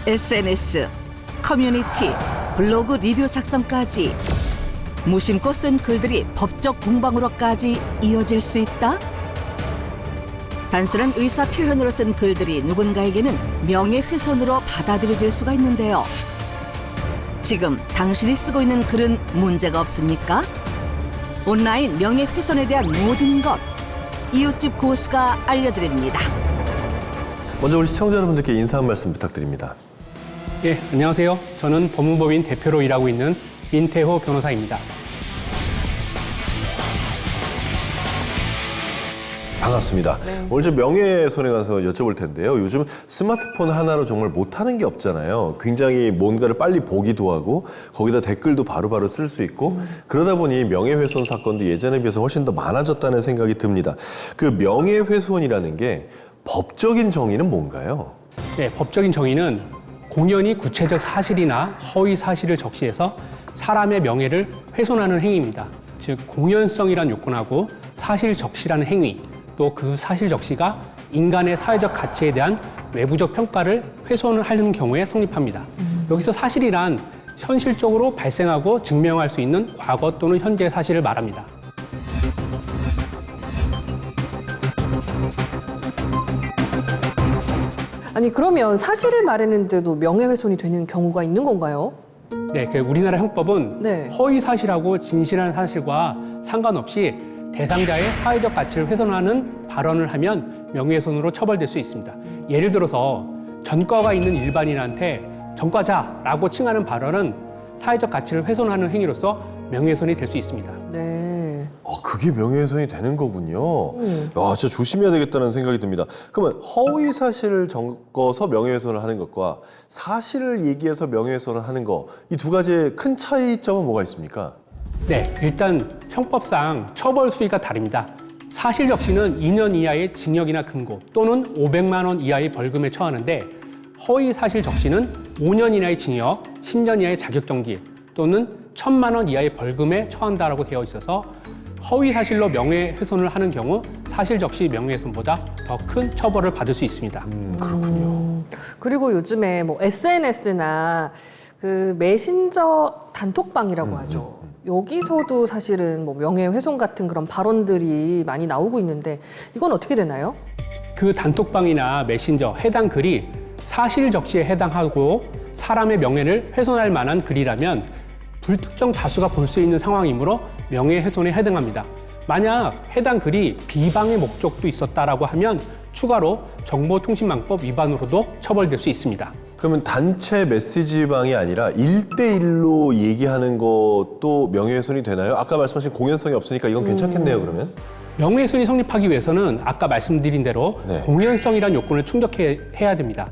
SNS, 커뮤니티, 블로그 리뷰 작성까지 무심코 쓴 글들이 법적 공방으로까지 이어질 수 있다? 단순한 의사 표현으로 쓴 글들이 누군가에게는 명예훼손으로 받아들여질 수가 있는데요. 지금 당신이 쓰고 있는 글은 문제가 없습니까? 온라인 명예훼손에 대한 모든 것, 이웃집 고수가 알려드립니다. 먼저 우리 시청자 여러분들께 인사 한 말씀 부탁드립니다. 예, 안녕하세요. 저는 법무법인 대표로 일하고 있는 민태호 변호사입니다. 반갑습니다. 오늘 좀 명예훼손에 관해서 여쭤볼 텐데요. 요즘 스마트폰 하나로 정말 못하는 게 없잖아요. 굉장히 뭔가를 빨리 보기도 하고 거기다 댓글도 바로바로 쓸 수 있고 그러다 보니 명예훼손 사건도 예전에 비해서 훨씬 더 많아졌다는 생각이 듭니다. 그 명예훼손이라는 게 법적인 정의는 뭔가요? 네, 법적인 정의는 공연히 구체적 사실이나 허위 사실을 적시해서 사람의 명예를 훼손하는 행위입니다. 즉, 공연성이란 요건하고 사실 적시라는 행위, 또 그 사실 적시가 인간의 사회적 가치에 대한 외부적 평가를 훼손을 하는 경우에 성립합니다. 여기서 사실이란 현실적으로 발생하고 증명할 수 있는 과거 또는 현재 사실을 말합니다. 아니 그러면 사실을 말했는데도 명예훼손이 되는 경우가 있는 건가요? 네, 우리나라 형법은 네. 허위 사실하고 진실한 사실과 상관없이 대상자의 사회적 가치를 훼손하는 발언을 하면 명예훼손으로 처벌될 수 있습니다. 예를 들어서 전과가 있는 일반인한테 전과자라고 칭하는 발언은 사회적 가치를 훼손하는 행위로서 명예훼손이 될 수 있습니다. 네. 그게 명예훼손이 되는 거군요. 야, 진짜 조심해야 되겠다는 생각이 듭니다. 그러면 허위 사실을 적어서 명예훼손을 하는 것과 사실을 얘기해서 명예훼손을 하는 거, 이 두 가지의 큰 차이점은 뭐가 있습니까? 네, 일단 형법상 처벌 수위가 다릅니다. 사실 적시는 2년 이하의 징역이나 금고 또는 500만 원 이하의 벌금에 처하는데 허위 사실 적시는 5년 이하의 징역, 10년 이하의 자격정지 또는 1,000만 원 이하의 벌금에 처한다라고 되어 있어서 허위 사실로 명예훼손을 하는 경우 사실 적시 명예훼손보다 더 큰 처벌을 받을 수 있습니다. 그렇군요. 그리고 요즘에 뭐 SNS나 그 메신저 단톡방이라고 하죠. 여기서도 사실은 뭐 명예훼손 같은 그런 발언들이 많이 나오고 있는데 이건 어떻게 되나요? 그 단톡방이나 메신저 해당 글이 사실 적시에 해당하고 사람의 명예를 훼손할 만한 글이라면 불특정 다수가 볼 수 있는 상황이므로 명예훼손에 해당합니다. 만약 해당 글이 비방의 목적도 있었다라고 하면 추가로 정보통신망법 위반으로도 처벌될 수 있습니다. 그러면 단체 메시지방이 아니라 1대1로 얘기하는 것도 명예훼손이 되나요? 아까 말씀하신 공연성이 없으니까 이건 괜찮겠네요, 그러면? 명예훼손이 성립하기 위해서는 아까 말씀드린 대로 네. 공연성이라는 요건을 충족해야 됩니다.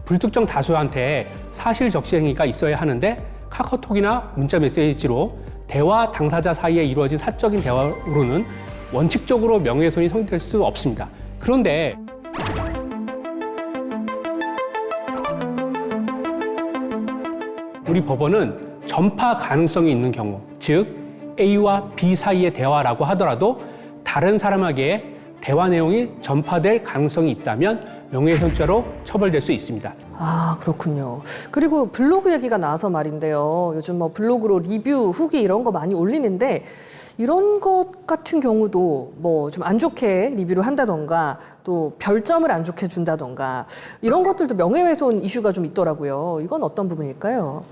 불특정 다수한테 사실 적시 행위가 있어야 하는데 카카오톡이나 문자 메시지로 대화 당사자 사이에 이루어진 사적인 대화로는 원칙적으로 명예훼손이 성립될 수 없습니다. 그런데 우리 법원은 전파 가능성이 있는 경우, 즉 A와 B 사이의 대화라고 하더라도 다른 사람에게 대화 내용이 전파될 가능성이 있다면 명예훼손죄로 처벌될 수 있습니다. 아, 그렇군요. 그리고 블로그 얘기가 나와서 말인데요. 요즘 뭐 블로그로 리뷰, 후기 이런 거 많이 올리는데 이런 것 같은 경우도 뭐 좀 안 좋게 리뷰를 한다던가 또 별점을 안 좋게 준다던가 이런 것들도 명예훼손 이슈가 좀 있더라고요. 이건 어떤 부분일까요?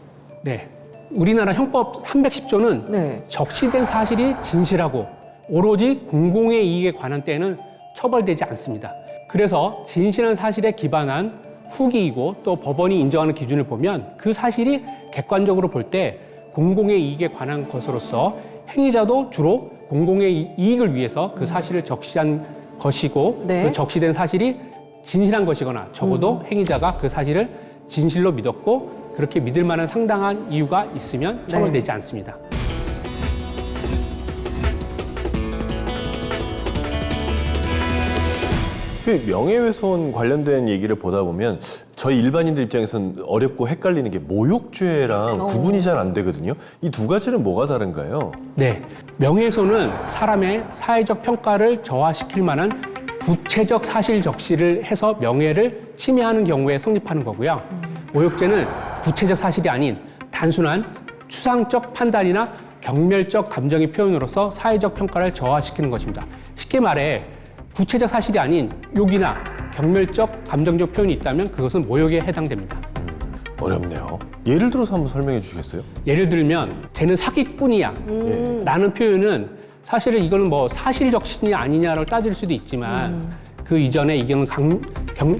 네, 우리나라 형법 310조는 네. 적시된 사실이 진실하고 오로지 공공의 이익에 관한 때에는 처벌되지 않습니다. 그래서 진실한 사실에 기반한 후기이고 또 법원이 인정하는 기준을 보면 그 사실이 객관적으로 볼 때 공공의 이익에 관한 것으로서 행위자도 주로 공공의 이익을 위해서 그 사실을 적시한 것이고 네. 그 적시된 사실이 진실한 것이거나 적어도 행위자가 그 사실을 진실로 믿었고 그렇게 믿을 만한 상당한 이유가 있으면 처벌되지 않습니다. 그 명예훼손 관련된 얘기를 보다 보면 저희 일반인들 입장에서는 어렵고 헷갈리는 게 모욕죄랑 구분이 잘 안 되거든요. 이 두 가지는 뭐가 다른가요? 네, 명예훼손은 사람의 사회적 평가를 저하시킬 만한 구체적 사실 적시를 해서 명예를 침해하는 경우에 성립하는 거고요. 모욕죄는 구체적 사실이 아닌 단순한 추상적 판단이나 경멸적 감정의 표현으로서 사회적 평가를 저하시키는 것입니다. 쉽게 말해 구체적 사실이 아닌 욕이나 경멸적 감정적 표현이 있다면 그것은 모욕에 해당됩니다. 어렵네요. 예를 들어서 한번 설명해 주시겠어요? 예를 들면 쟤는 사기꾼이야 라는 표현은 사실은 이거는 뭐 사실적신이 아니냐를 따질 수도 있지만 그 이전에 이거는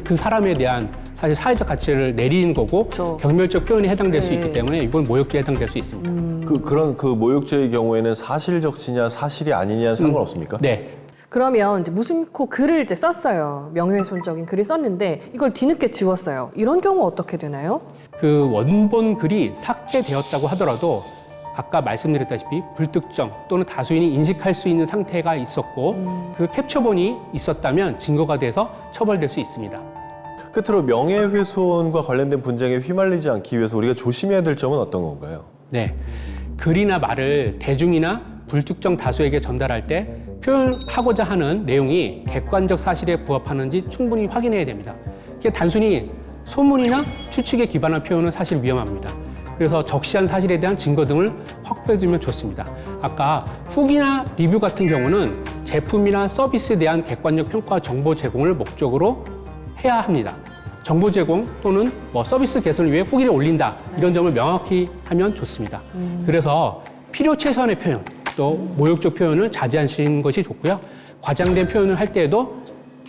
그 사람에 대한 사실 사회적 가치를 내리는 거고 그렇죠. 경멸적 표현이 해당될 수 있기 때문에 이건 모욕죄에 해당될 수 있습니다. 그런 모욕죄의 경우에는 사실적시냐 사실이 아니냐는 상관없습니까? 네. 그러면 이제 무심코 글을 이제 썼어요. 명예훼손적인 글을 썼는데 이걸 뒤늦게 지웠어요. 이런 경우 어떻게 되나요? 그 원본 글이 삭제되었다고 하더라도 아까 말씀드렸다시피 불특정 또는 다수인이 인식할 수 있는 상태가 있었고 그 캡처본이 있었다면 증거가 돼서 처벌될 수 있습니다. 끝으로 명예훼손과 관련된 분쟁에 휘말리지 않기 위해서 우리가 조심해야 될 점은 어떤 건가요? 네. 글이나 말을 대중이나 불특정 다수에게 전달할 때 표현하고자 하는 내용이 객관적 사실에 부합하는지 충분히 확인해야 됩니다. 이게 단순히 소문이나 추측에 기반한 표현은 사실 위험합니다. 그래서 적시한 사실에 대한 증거 등을 확보해두면 좋습니다. 아까 후기나 리뷰 같은 경우는 제품이나 서비스에 대한 객관적 평가와 정보 제공을 목적으로 해야 합니다. 정보 제공 또는 뭐 서비스 개선을 위해 후기를 올린다 이런 점을 명확히 하면 좋습니다. 그래서 필요 최소한의 표현 또 모욕적 표현을 자제하시는 것이 좋고요. 과장된 표현을 할 때에도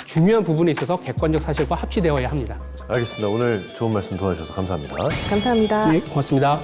중요한 부분에 있어서 객관적 사실과 합치되어야 합니다. 알겠습니다. 오늘 좋은 말씀 도와주셔서 감사합니다. 감사합니다. 네, 고맙습니다.